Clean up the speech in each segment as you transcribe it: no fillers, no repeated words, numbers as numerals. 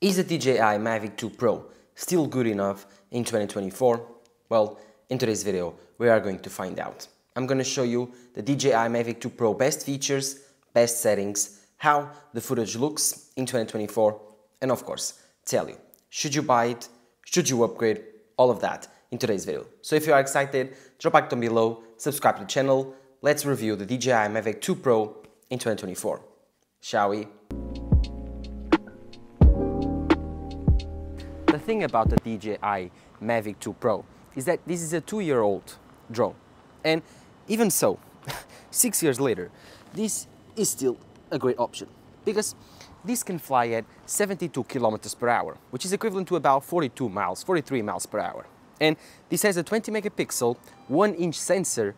Is the DJI Mavic 2 Pro still good enough in 2024? Well, in today's video, we are going to find out. I'm going to show you the DJI Mavic 2 Pro best features, best settings, how the footage looks in 2024, and of course, tell you, should you buy it, should you upgrade, all of that in today's video. So if you are excited, drop a like down below, subscribe to the channel, let's review the DJI Mavic 2 Pro in 2024. Shall we? The thing about the DJI Mavic 2 Pro is that this is a 2-year-old drone, and even so, 6 years later, this is still a great option because this can fly at 72 kilometers per hour, which is equivalent to about 43 miles per hour. And this has a 20 megapixel, 1-inch sensor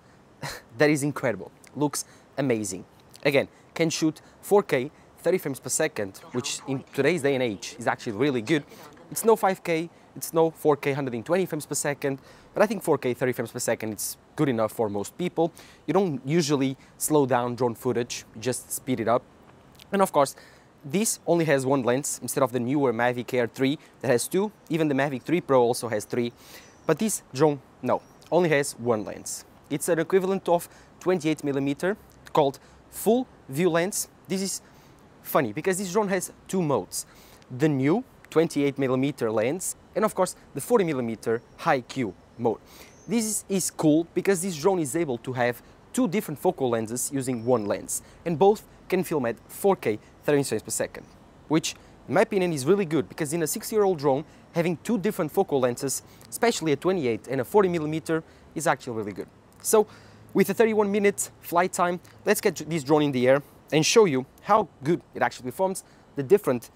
that is incredible, looks amazing. Again, can shoot 4K 30 frames per second, which in today's day and age is actually really good. It's no 5K, it's no 4K 120 frames per second, but I think 4K 30 frames per second is good enough for most people. You don't usually slow down drone footage, you just speed it up. And of course, this only has one lens instead of the newer Mavic Air 3 that has two. Even the Mavic 3 Pro also has 3. But this drone, no, only has one lens. It's an equivalent of 28mm called full view lens. This is funny because this drone has two modes. The new 28mm lens and of course the 40mm high Q mode. This is cool because this drone is able to have two different focal lenses using one lens, and both can film at 4K 30 frames per second, which in my opinion is really good because in a 6-year-old drone having two different focal lenses, especially a 28 and a 40mm, is actually really good. So with a 31-minute flight time, let's get this drone in the air and show you how good it actually performs, the different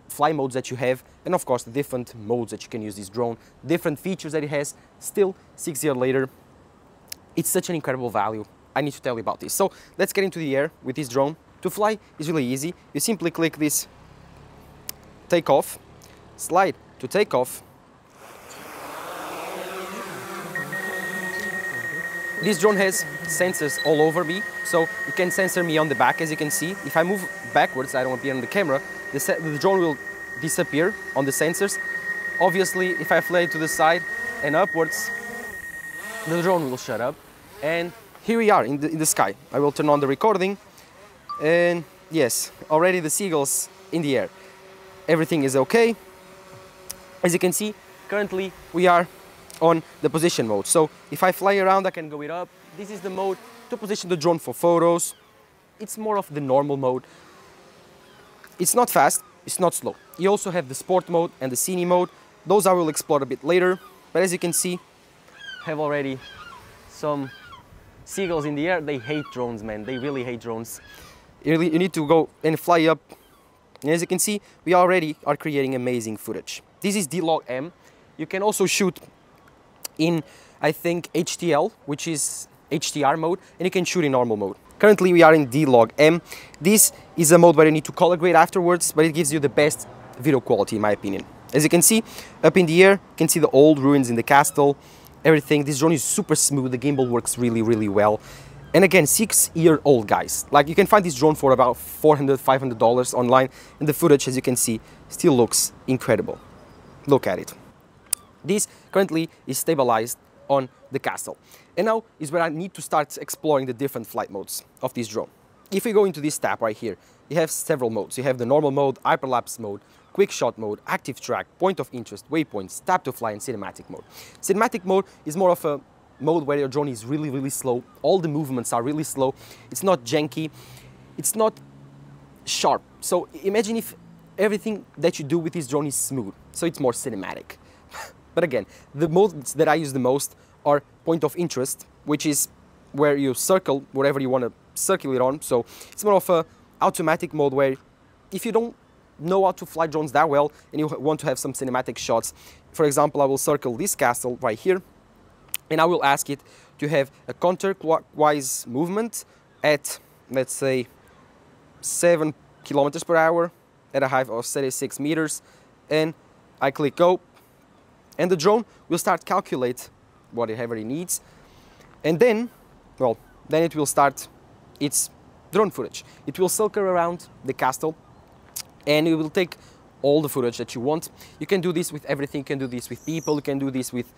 fly modes that you have, and of course the different modes that you can use this drone, different features that it has. Still, 6 years later, it's such an incredible value. I need to tell you about this. So let's get into the air with this drone. To fly is really easy. You simply click this take off, slide to take off. This drone has sensors all over me, so it can sensor me on the back, as you can see. If I move backwards, I don't appear on the camera, the drone will disappear on the sensors. Obviously, if I fly to the side and upwards, the drone will shut up. And here we are in the sky. I will turn on the recording. And yes, already the seagulls in the air. Everything is okay. As you can see, currently we are on the position mode. So if I fly around, I can go it up. This is the mode to position the drone for photos. It's more of the normal mode. It's not fast, it's not slow. You also have the sport mode and the cine mode. Those I will explore a bit later. But as you can see, I have already some seagulls in the air. They hate drones, man. They really hate drones. You need to go and fly up. And as you can see, we already are creating amazing footage. This is D-Log-M. You can also shoot in, I think, HTL, which is HDR mode, and you can shoot in normal mode. Currently we are in D-Log-M. This is a mode where you need to color grade afterwards, but it gives you the best video quality in my opinion. As you can see, up in the air, you can see the old ruins in the castle, everything. This drone is super smooth, the gimbal works really, really well. And again, 6-year-old guys. Like, you can find this drone for about $400, $500 online, and the footage, as you can see, still looks incredible. Look at it. This currently is stabilized on the castle. And now is where I need to start exploring the different flight modes of this drone. If we go into this tab right here, you have several modes. You have the normal mode, hyperlapse mode, quick shot mode, active track, point of interest, waypoints, tap to fly, and cinematic mode. Cinematic mode is more of a mode where your drone is really, really slow. All the movements are really slow. It's not janky. It's not sharp. So imagine if everything that you do with this drone is smooth. So it's more cinematic. But again, the modes that I use the most are point of interest, which is where you circle whatever you want to circle it on. So it's more of a automatic mode where if you don't know how to fly drones that well and you want to have some cinematic shots, for example, I will circle this castle right here and I will ask it to have a counterclockwise movement at, let's say, 7 kilometers per hour at a height of 36 meters, and I click go. And the drone will start calculate whatever it needs. And then, well, then it will start its drone footage. It will circle around the castle and it will take all the footage that you want. You can do this with everything. You can do this with people, you can do this with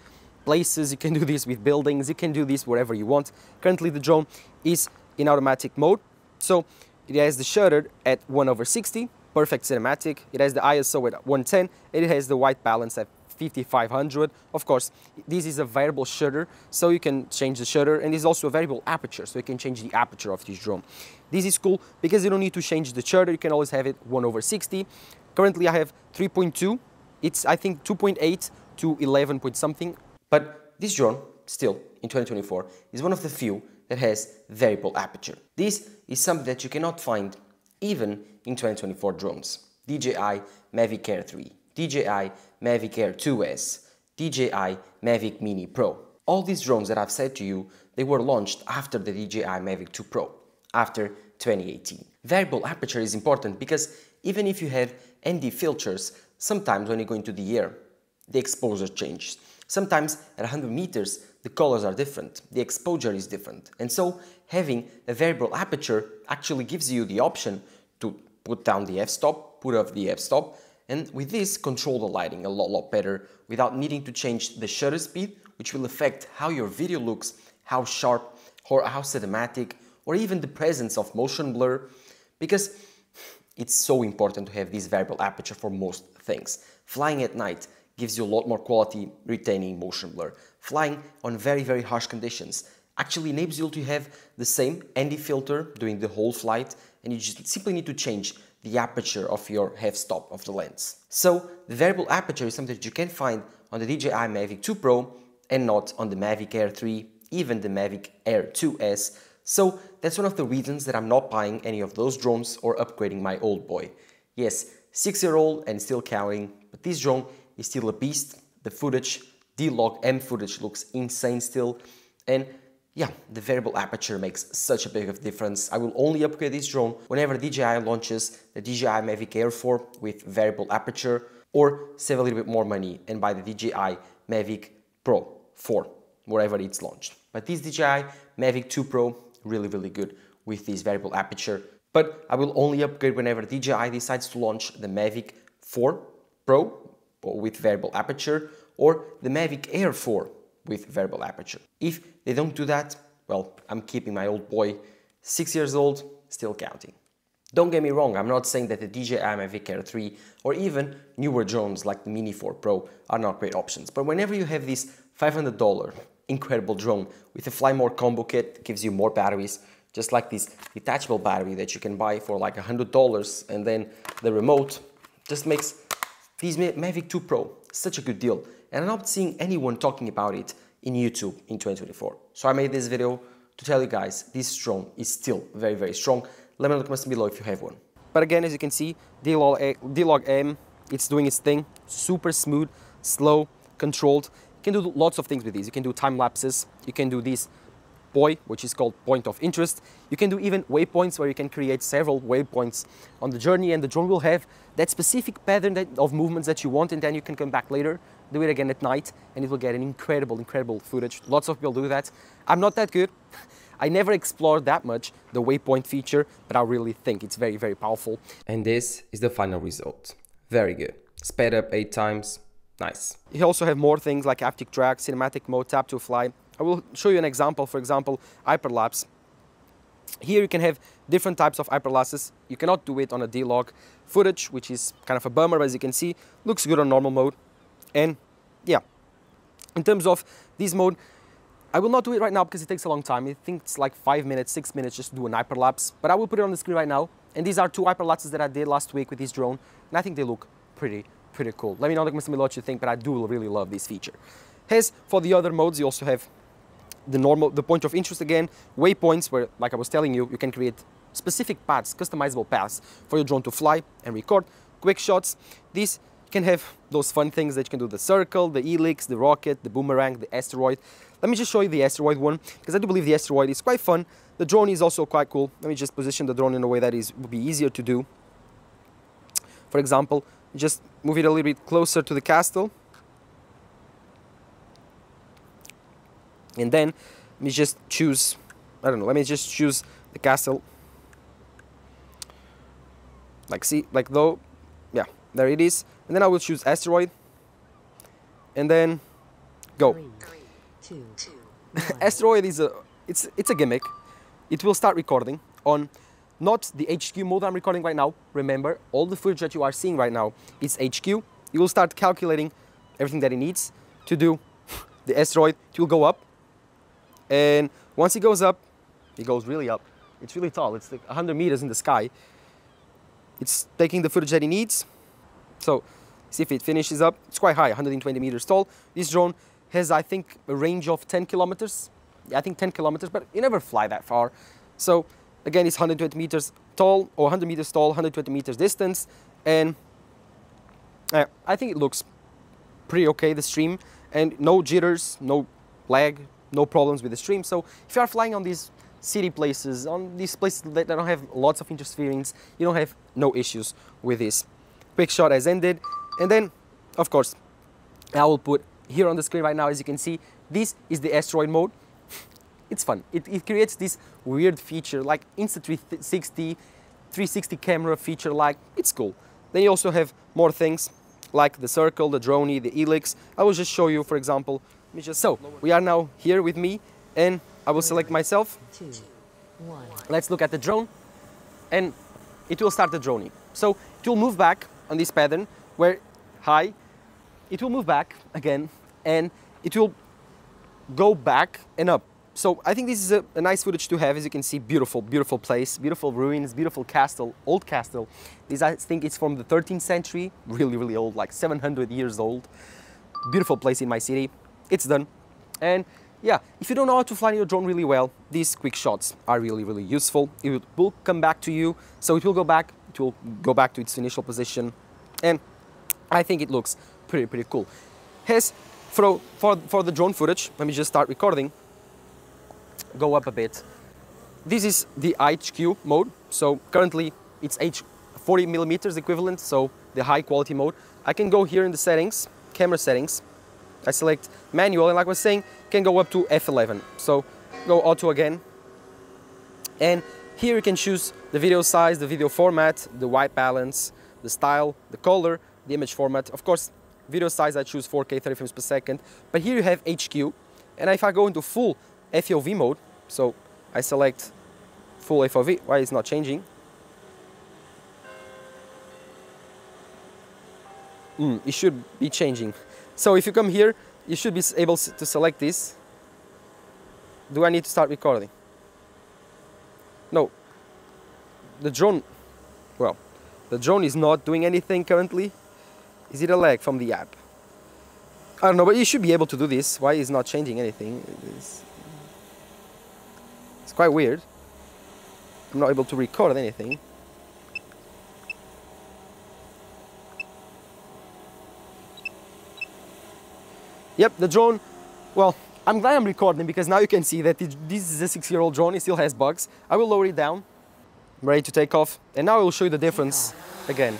places, you can do this with buildings, you can do this wherever you want. Currently the drone is in automatic mode, so it has the shutter at 1/60, perfect cinematic. It has the ISO at 110, and it has the white balance at 5500. Of course, this is a variable shutter, so you can change the shutter, and it's also a variable aperture, so you can change the aperture of this drone. This is cool because you don't need to change the shutter, you can always have it 1/60. Currently I have 3.2, it's I think 2.8 to 11 point something, but this drone, still in 2024, is one of the few that has variable aperture. This is something that you cannot find even in 2024 drones. DJI Mavic Air 3, DJI Mavic Air 2S, DJI Mavic Mini Pro. All these drones that I've said to you, they were launched after the DJI Mavic 2 Pro, after 2018. Variable aperture is important because even if you have ND filters, sometimes when you go into the air, the exposure changes. Sometimes at 100 meters, the colors are different, the exposure is different. And so having a variable aperture actually gives you the option to put down the f-stop, put off the f-stop, and with this control the lighting a lot better without needing to change the shutter speed, which will affect how your video looks, how sharp or how cinematic, or even the presence of motion blur, because it's so important to have this variable aperture for most things. Flying at night gives you a lot more quality retaining motion blur. Flying on very harsh conditions actually enables you to have the same ND filter during the whole flight, and you just simply need to change the aperture of your f-stop of the lens. So the variable aperture is something that you can find on the DJI Mavic 2 Pro and not on the Mavic Air 3, even the Mavic Air 2S. So that's one of the reasons that I'm not buying any of those drones or upgrading my old boy. Yes, 6-year-old and still counting, but this drone is still a beast. The footage, D-Log-M footage looks insane still, and yeah, the variable aperture makes such a big of difference. I will only upgrade this drone whenever DJI launches the DJI Mavic Air 4 with variable aperture, or save a little bit more money and buy the DJI Mavic Pro 4, wherever it's launched. But this DJI Mavic 2 Pro, really good with this variable aperture. But I will only upgrade whenever DJI decides to launch the Mavic 4 Pro with variable aperture, or the Mavic Air 4 with variable aperture. If they don't do that, well, I'm keeping my old boy, 6 years old, still counting. Don't get me wrong, I'm not saying that the DJI Mavic Air 3 or even newer drones like the Mini 4 Pro are not great options, but whenever you have this $500 incredible drone with a Fly More combo kit that gives you more batteries, just like this detachable battery that you can buy for like $100, and then the remote just makes this Mavic 2 Pro such a good deal. And I'm not seeing anyone talking about it in YouTube in 2024. So I made this video to tell you guys this drone is still very strong. Let me know in the comments below if you have one. But again, as you can see, D-Log-M, it's doing its thing, super smooth, slow, controlled. You can do lots of things with these. You can do time lapses, you can do this POI, which is called point of interest. You can do even waypoints where you can create several waypoints on the journey, and the drone will have that specific pattern of movements that you want, and then you can come back later, do it again at night, and it will get an incredible footage. Lots of people do that. I'm not that good. I never explored that much the waypoint feature, but I really think it's very powerful. And this is the final result. Very good. Sped up 8 times. Nice. You also have more things like haptic track, cinematic mode, tap to fly. I will show you an example, for example, hyperlapse. Here you can have different types of hyperlapses. You cannot do it on a D-Log footage, which is kind of a bummer, but as you can see, looks good on normal mode. And yeah, in terms of this mode, I will not do it right now because it takes a long time. I think it's like 5 minutes, 6 minutes just to do an hyperlapse, but I will put it on the screen right now. And these are 2 hyperlapses that I did last week with this drone, and I think they look pretty cool. Let me know in the comments below what you think, but I do really love this feature. As for the other modes, you also have the point of interest again, waypoints where, like I was telling you, you can create specific paths, customizable paths for your drone to fly and record. Quick shots, these can have those fun things that you can do, the circle, the helix, the rocket, the boomerang, the asteroid. Let me just show you the asteroid one, because I do believe the asteroid is quite fun. The drone is also quite cool. Let me just position the drone in a way that would be easier to do. For example, just move it a little bit closer to the castle. And then let me just choose, I don't know, let me just choose the castle. Like, see, like though, yeah, There it is. And then I will choose asteroid. And then go. 3, 2, 1. Asteroid is it's a gimmick. It will start recording on not the HQ mode I'm recording right now. Remember, all the footage that you are seeing right now is HQ. It will start calculating everything that it needs to do the asteroid. It will go up. And once it goes up, it goes really up. It's really tall. It's like 100 meters in the sky. It's taking the footage that it needs. So, see if it finishes up. It's quite high, 120 meters tall. This drone has, I think, a range of 10 kilometers. Yeah, I think 10 kilometers, but you never fly that far. So, again, it's 120 meters tall, or 100 meters tall, 120 meters distance. And I think it looks pretty okay, the stream. And no jitters, no lag, no problems with the stream. So, if you are flying on these city places, on these places that don't have lots of interference, you don't have no issues with this. Quick shot has ended. And then, of course, I will put here on the screen right now, as you can see, this is the asteroid mode. It's fun. It creates this weird feature, like Insta360 camera feature, like, it's cool. Then you also have more things, like the circle, the droney, the helix. I will just show you, for example, so, we are now here with me, and I will select myself. 2, 1. Let's look at the drone, and it will start the droney. So, it will move back on this pattern, where high, it will move back again, and it will go back and up. So I think this is a nice footage to have. As you can see, beautiful, beautiful place, beautiful ruins, beautiful castle, old castle. This, I think, it's from the 13th century, really, really old, like 700 years old. Beautiful place in my city. It's done. And yeah, if you don't know how to fly your drone really well, these quick shots are really, really useful. It will come back to you, so it will go back to its initial position, and I think it looks pretty cool. Has for the drone footage, let me just start recording. Go up a bit. This is the HQ mode. So currently it's 40 millimeters equivalent, so the high quality mode. I can go here in the settings, camera settings. I select manual, and like I was saying, can go up to F11. So go auto again. And here you can choose the video size, the video format, the white balance, the style, the color, the image format. Of course, video size I choose 4K 30 frames per second. But here you have HQ. And if I go into full FOV mode, so I select full FOV, why it's not changing? It should be changing. So if you come here, you should be able to select this. Do I need to start recording? No. The drone, well, the drone is not doing anything currently. Is it a lag from the app? I don't know, but you should be able to do this. Why is not changing anything? It's quite weird. I'm not able to record anything. Yep, the drone, well, I'm glad I'm recording because now you can see that this is a 6-year-old drone. It still has bugs. I will lower it down. I'm ready to take off. And now I will show you the difference again.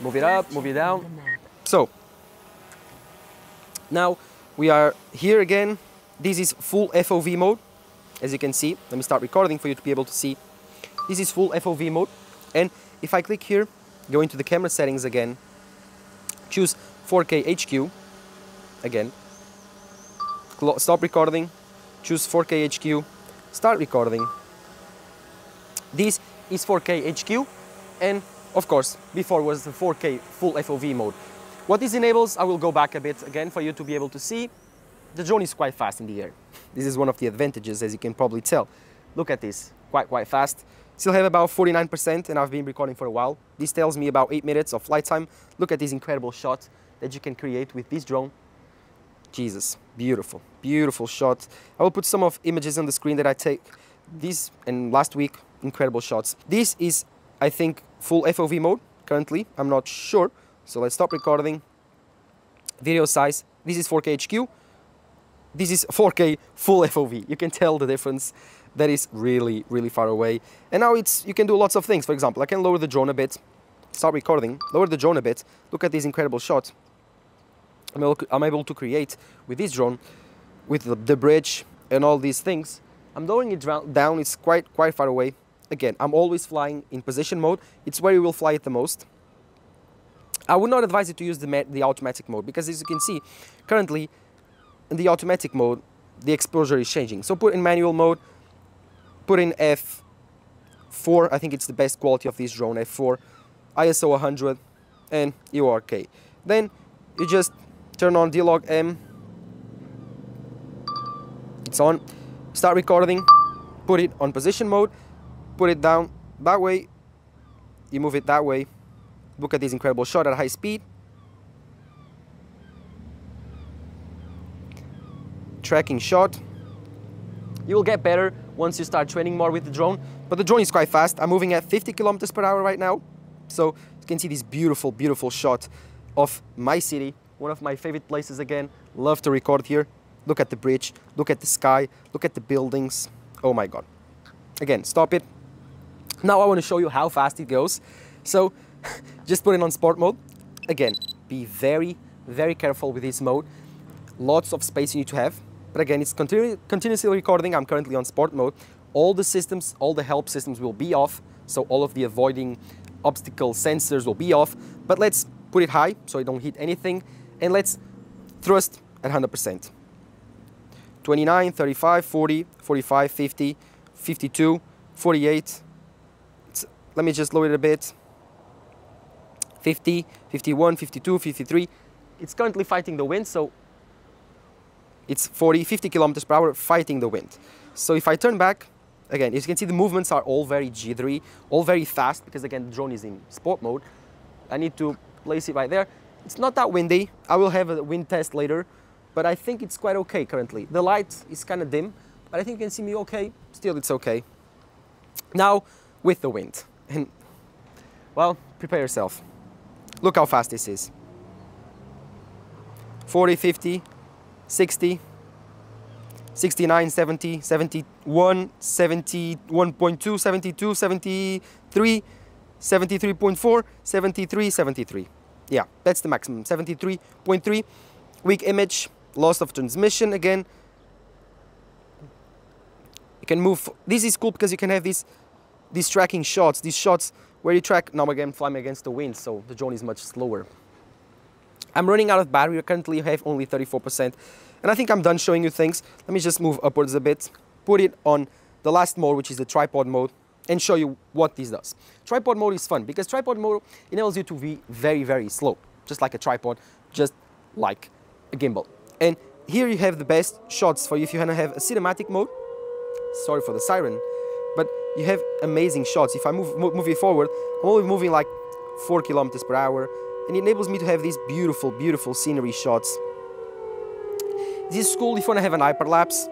Move it up, move it down. So, now we are here again. This is full FOV mode, as you can see. Let me start recording for you to be able to see. This is full FOV mode. And if I click here, go into the camera settings again, choose 4K HQ, again, stop recording, choose 4K HQ, start recording. This is 4K HQ, and of course, before was the 4K full FOV mode. What this enables, I will go back a bit again for you to be able to see. The drone is quite fast in the air. This is one of the advantages, as you can probably tell. Look at this, quite fast. Still have about 49%, and I've been recording for a while. This tells me about 8 minutes of flight time. Look at this incredible shot that you can create with this drone. Jesus, beautiful, beautiful shot. I will put some of images on the screen that I take this and last week, incredible shots. This is, I think, full FOV mode currently. I'm not sure. So let's stop recording. Video size, this is 4K HQ. This is 4K full FOV. You can tell the difference. That is really, really far away. And now you can do lots of things. For example, I can lower the drone a bit. Start recording, lower the drone a bit. Look at this incredible shot. I'm able to create with this drone, with the bridge and all these things. I'm lowering it down, it's quite far away. again, I'm always flying in position mode. It's where you will fly it the most. I would not advise you to use the automatic mode, because as you can see, currently in the automatic mode, the exposure is changing. So put in manual mode, put in F4, I think it's the best quality of this drone, F4, ISO 100, and you are okay. Then you just turn on D-Log M, it's on, start recording, put it on position mode, put it down that way, you move it that way. Look at this incredible shot at high speed. Tracking shot. You will get better once you start training more with the drone, but the drone is quite fast. I'm moving at 50 kilometers per hour right now. So you can see this beautiful, beautiful shot of my city. One of my favorite places again. Love to record here. Look at the bridge, look at the sky, look at the buildings. Oh my God. Again, stop it. Now I want to show you how fast it goes. So just put it on sport mode. Again, be very, very careful with this mode. Lots of space you need to have. But again, it's continuously recording. I'm currently on sport mode. All the systems, all the help systems will be off. So all of the avoiding obstacle sensors will be off. But let's put it high so I don't hit anything. And let's thrust at 100%. 29, 35, 40, 45, 50, 52, 48. Let me just lower it a bit. 50, 51, 52, 53. It's currently fighting the wind, so it's 40, 50 kilometers per hour fighting the wind. So if I turn back, again, as you can see, the movements are all very jittery, all very fast, because again, the drone is in sport mode. I need to place it right there. It's not that windy. I will have a wind test later, but I think it's quite okay currently. The light is kind of dim, but I think you can see me okay. Still, it's okay. Now, with the wind. And, well, prepare yourself. Look how fast this is. 40, 50, 60, 69, 70, 71, 71.2, 72, 73, 73.4, 73, 73. Yeah, that's the maximum, 73.3. Weak image, loss of transmission again. You can move. This is cool because you can have these tracking shots, these shots where you track, now again flying against the wind, so the drone is much slower. I'm running out of battery. I currently have only 34%, and I think I'm done showing you things. Let me just move upwards a bit, put it on the last mode, which is the tripod mode, and show you what this does. Tripod mode is fun because tripod mode enables you to be very, very slow, just like a tripod, just like a gimbal. And here you have the best shots for you if you want to have a cinematic mode. Sorry for the siren, but you have amazing shots. If I move it forward, I'm only moving like 4 kilometers per hour, and it enables me to have these beautiful, beautiful scenery shots. This is cool if you want to have an hyperlapse.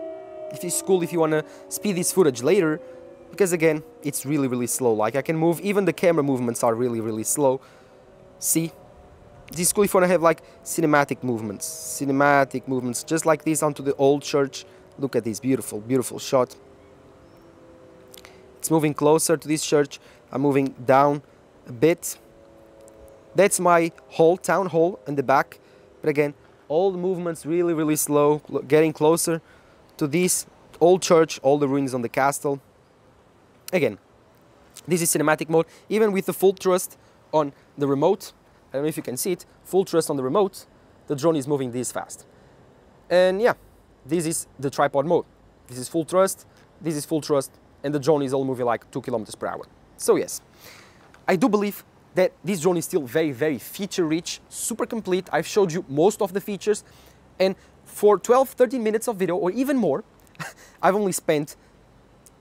It's cool if you want to speed this footage later, because again, it's really, really slow. Like I can move, even the camera movements are really, really slow. See? This is cool if you want to have like cinematic movements, just like this onto the old church. Look at this beautiful, beautiful shot. It's moving closer to this church. I'm moving down a bit. That's my hall, town hall in the back. But again, all the movements really, really slow, getting closer to this old church, all the ruins on the castle. Again, this is cinematic mode. Even with the full thrust on the remote, I don't know if you can see it, full thrust on the remote, the drone is moving this fast. And yeah, this is the tripod mode. This is full thrust, and the drone is all moving like 2 kilometers per hour. So yes, I do believe that this drone is still very, very feature-rich, super complete. I've showed you most of the features, and for 12-13 minutes of video, or even more, I've only spent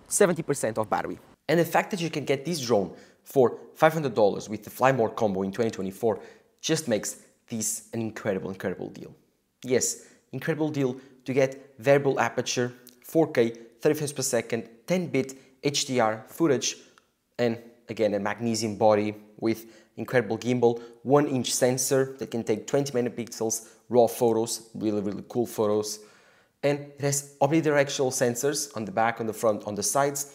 70% of battery. And the fact that you can get this drone for $500 with the Fly More combo in 2024 just makes this an incredible, incredible deal. Yes, incredible deal to get variable aperture, 4K, 30 frames per second, 10-bit HDR footage, and again, a magnesium body with incredible gimbal, 1-inch sensor that can take 20 megapixels raw photos, really, really cool photos. And it has omnidirectional sensors on the back, on the front, on the sides,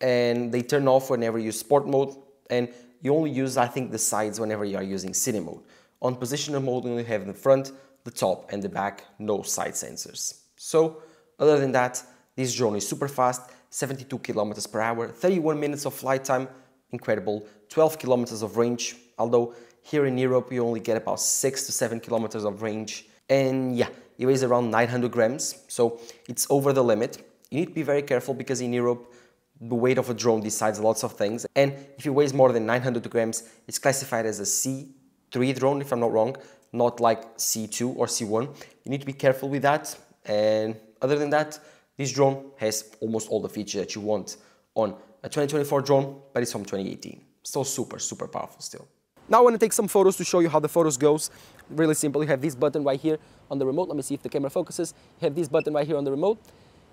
and they turn off whenever you use sport mode, and you only use, I think, the sides whenever you are using cine mode. On positional mode, you only have the front, the top, and the back, no side sensors. So, other than that, this drone is super fast, 72 kilometers per hour, 31 minutes of flight time, incredible, 12 kilometers of range, although here in Europe you only get about 6 to 7 kilometers of range. And yeah, it weighs around 900 grams, so it's over the limit. You need to be very careful because in Europe, the weight of a drone decides lots of things. And if it weighs more than 900 grams, it's classified as a C3 drone, if I'm not wrong, not like C2 or C1. You need to be careful with that. And other than that, this drone has almost all the features that you want on a 2024 drone, but it's from 2018. Still super, super powerful still. Now I want to take some photos to show you how the photos goes. Really simple. You have this button right here on the remote. Let me see if the camera focuses. You have this button right here on the remote.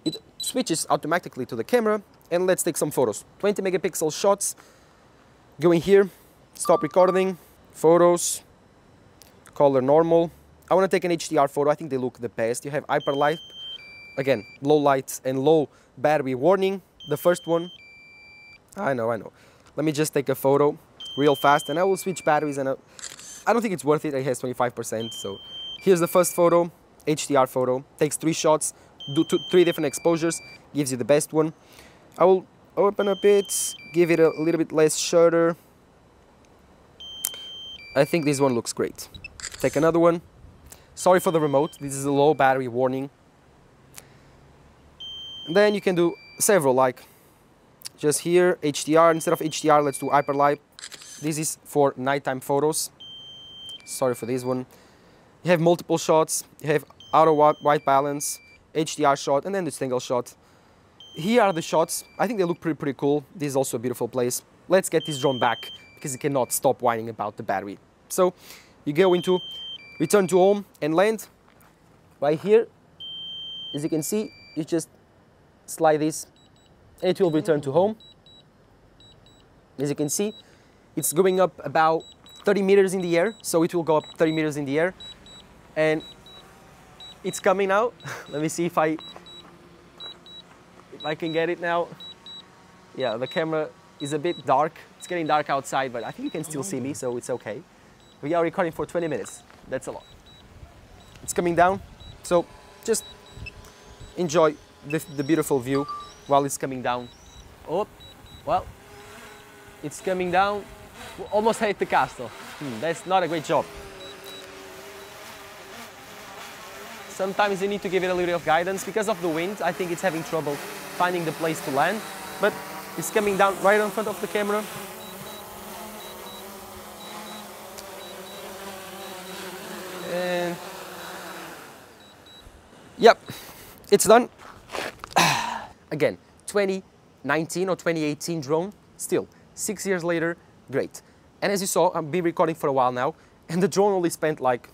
It switches automatically to the camera, and let's take some photos. 20 megapixel shots. Going here, stop recording, photos, color normal. I want to take an HDR photo. I think they look the best. You have hyperlight, again, low lights and low battery warning. The first one, I know. Let me just take a photo real fast, and I will switch batteries, and I don't think it's worth it. It has 25%, so here's the first photo, HDR photo. Takes 3 shots, do 3 different exposures, gives you the best one. I will open up it, give it a little bit less shutter. I think this one looks great. Take another one. Sorry for the remote, this is a low battery warning. And then you can do several, like just here, HDR. Instead of HDR, let's do hyperlight. This is for nighttime photos. Sorry for this one. You have multiple shots, you have auto white balance, HDR shot, and then the single shot. Here are the shots. I think they look pretty cool. This is also a beautiful place. Let's get this drone back because it cannot stop whining about the battery. So you go into return to home and land. Right here, as you can see, you just slide this and it will return to home. As you can see, it's going up about 30 meters in the air, so it will go up 30 meters in the air, and it's coming out. Let me see if I can get it now. Yeah, the camera is a bit dark. It's getting dark outside, but I think you can still see me, so it's okay. We are recording for 20 minutes. That's a lot. It's coming down, so just enjoy the beautiful view while it's coming down. Oh, well, it's coming down. We almost hit the castle. That's not a great job. Sometimes you need to give it a little bit of guidance. Because of the wind, I think it's having trouble finding the place to land, but it's coming down right in front of the camera. And yep, it's done. Again, 2019 or 2018 drone, still 6 years later, great. And as you saw, I've been recording for a while now, and the drone only spent like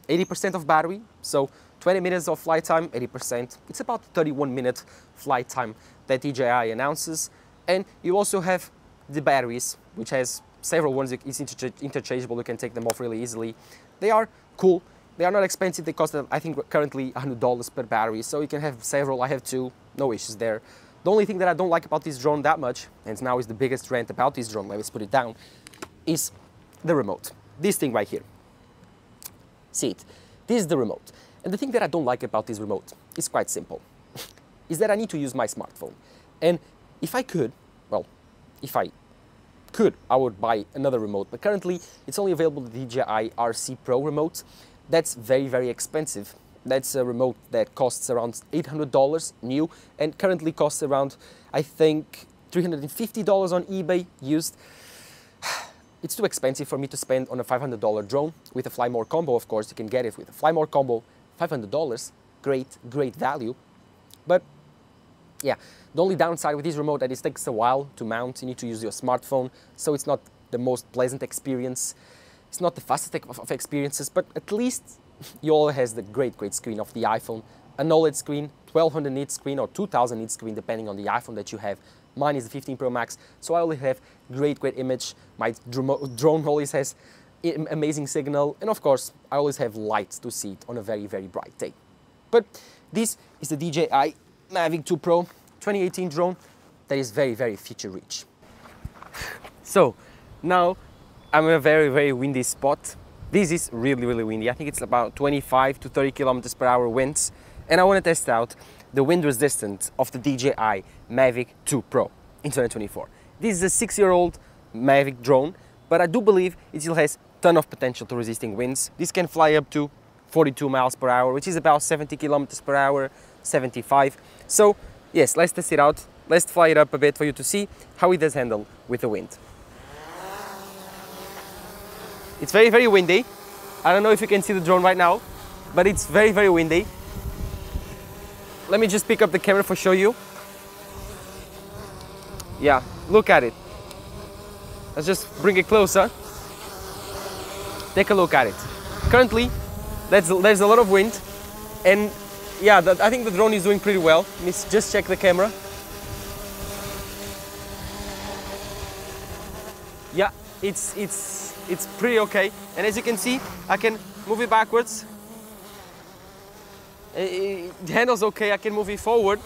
80% of battery, so 20 minutes of flight time, 80%. It's about 31-minute flight time that DJI announces. And you also have the batteries, which has several ones. It's interchangeable, you can take them off really easily. They are cool. They are not expensive. They cost, I think, currently $100 per battery, so you can have several. I have 2, no issues there. The only thing that I don't like about this drone that much, and now is the biggest rant about this drone, let's put it down, is the remote. This thing right here. See it? This is the remote. And the thing that I don't like about this remote is quite simple. Is that I need to use my smartphone. And if I could, well, if I could, I would buy another remote. But currently, it's only available the DJI RC Pro remote. That's very, very expensive. That's a remote that costs around $800 new and currently costs around, I think, $350 on eBay used. It's too expensive for me to spend on a $500 drone. With a Fly More combo, of course, you can get it with a Fly More combo, $500, great value. But yeah, the only downside with this remote that it takes a while to mount. You need to use your smartphone, so it's not the most pleasant experience. It's not the fastest of experiences, but at least it all has the great screen of the iPhone. An OLED screen, 1200 nit screen or 2000 nit screen, depending on the iPhone that you have. Mine is the 15 Pro Max, so I always have great image. My drone always has amazing signal, and of course, I always have lights to see it on a very bright day. But this is the DJI Mavic 2 Pro 2018 drone that is very feature rich. So now I'm in a very windy spot. This is really windy. I think it's about 25 to 30 kilometers per hour winds, and I want to test out the wind resistance of the DJI Mavic 2 Pro in 2024. This is a 6-year-old Mavic drone, but I do believe it still has a ton of potential to resisting winds. This can fly up to 42 miles per hour, which is about 70 kilometers per hour, 75. So yes, let's test it out. Let's fly it up a bit for you to see how it does handle with the wind. It's very, very windy. I don't know if you can see the drone right now, but it's very, very windy. Let me just pick up the camera for show you. Yeah, look at it. Let's just bring it closer. Take a look at it. Currently, there's a lot of wind, and yeah, I think the drone is doing pretty well. Let me just check the camera. Yeah, it's pretty okay. And as you can see, I can move it backwards. It handles okay. I can move it forward.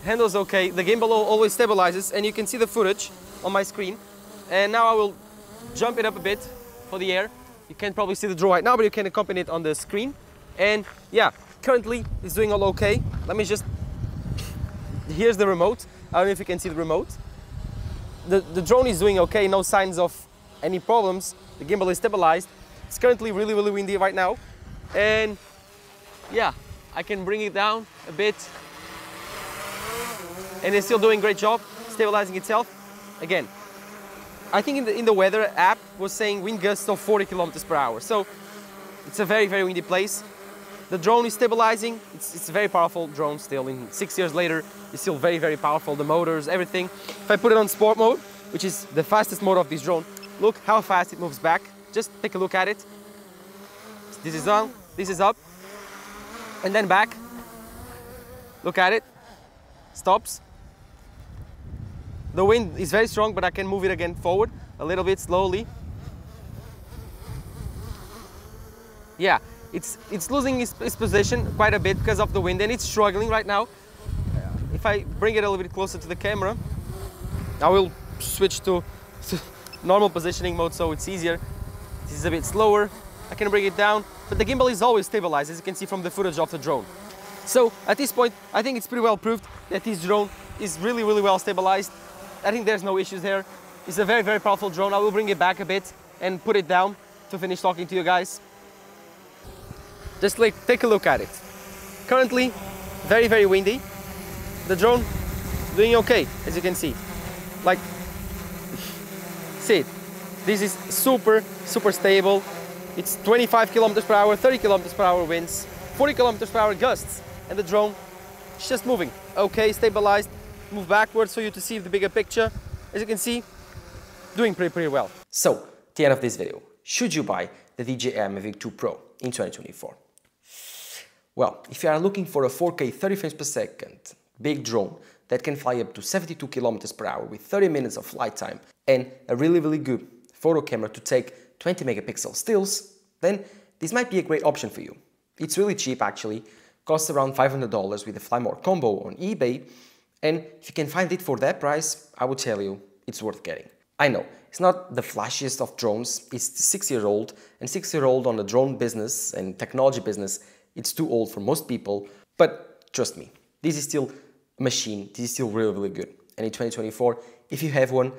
Handles okay. The gimbal always stabilizes, and you can see the footage on my screen. And now I will jump it up a bit for the air. You can't probably see the drone right now, but you can accompany it on the screen. And yeah, currently it's doing all okay. Let me just, here's the remote. I don't know if you can see the remote. The drone is doing okay, no signs of any problems. The gimbal is stabilized. It's currently really, really windy right now. And yeah, I can bring it down a bit. And it's still doing a great job stabilizing itself. Again, I think in the weather app was saying wind gusts of 40 kilometers per hour. So it's a very, very windy place. The drone is stabilizing. It's a very powerful drone still. In 6 years later, it's still very, very powerful. The motors, everything. If I put it on sport mode, which is the fastest mode of this drone, look how fast it moves back. Just take a look at it. This is on, this is up, and then back. Look at it. Stops. The wind is very strong, but I can move it again forward a little bit slowly. Yeah, it's losing its position quite a bit because of the wind, and it's struggling right now. If I bring it a little bit closer to the camera, I will switch to normal positioning mode so it's easier. This is a bit slower. I can bring it down, but the gimbal is always stabilized, as you can see from the footage of the drone. So at this point, I think it's pretty well proved that this drone is really, really well stabilized. I think there's no issues there. It's a very, very powerful drone. I will bring it back a bit and put it down to finish talking to you guys. Just take a look at it. Currently, very, very windy. The drone doing okay, as you can see. Like, see it. This is super, super stable. It's 25 kilometers per hour, 30 kilometers per hour winds, 40 kilometers per hour gusts, and the drone is just moving. Okay, stabilized. Move backwards for you to see the bigger picture. As you can see, doing pretty well. So, at the end of this video, should you buy the DJI Mavic 2 Pro in 2024? Well, if you are looking for a 4K 30 frames per second big drone that can fly up to 72 kilometers per hour with 30 minutes of flight time and a really, really good photo camera to take 20 megapixel stills, then this might be a great option for you. It's really cheap actually, costs around $500 with the Fly More combo on eBay. And if you can find it for that price, I would tell you it's worth getting. I know, it's not the flashiest of drones, it's 6 years old, and 6 years old on the drone business and technology business, it's too old for most people, but trust me, this is still a machine, this is still really, really good. And in 2024, if you have one,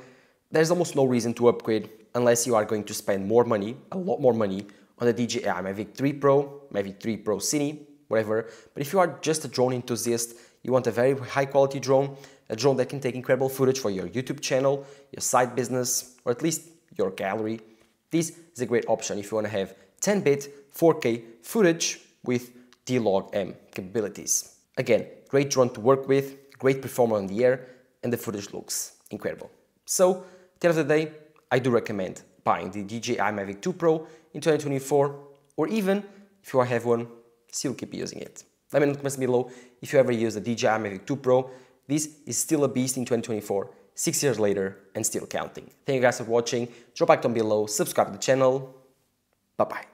there's almost no reason to upgrade unless you are going to spend more money, a lot more money, on the DJI Mavic 3 Pro, Mavic 3 Pro Cine, whatever. But if you are just a drone enthusiast, you want a very high quality drone, a drone that can take incredible footage for your YouTube channel, your side business, or at least your gallery, this is a great option if you want to have 10-bit 4K footage with D-Log-M capabilities. Again, great drone to work with, great performance on the air, and the footage looks incredible. So, at the end of the day, I do recommend buying the DJI Mavic 2 Pro in 2024, or even if you have one, still keep using it. Let me know in the comments below if you ever use the DJI Mavic 2 Pro. This is still a beast in 2024, 6 years later, and still counting. Thank you guys for watching. Drop a like down below, subscribe to the channel. Bye-bye.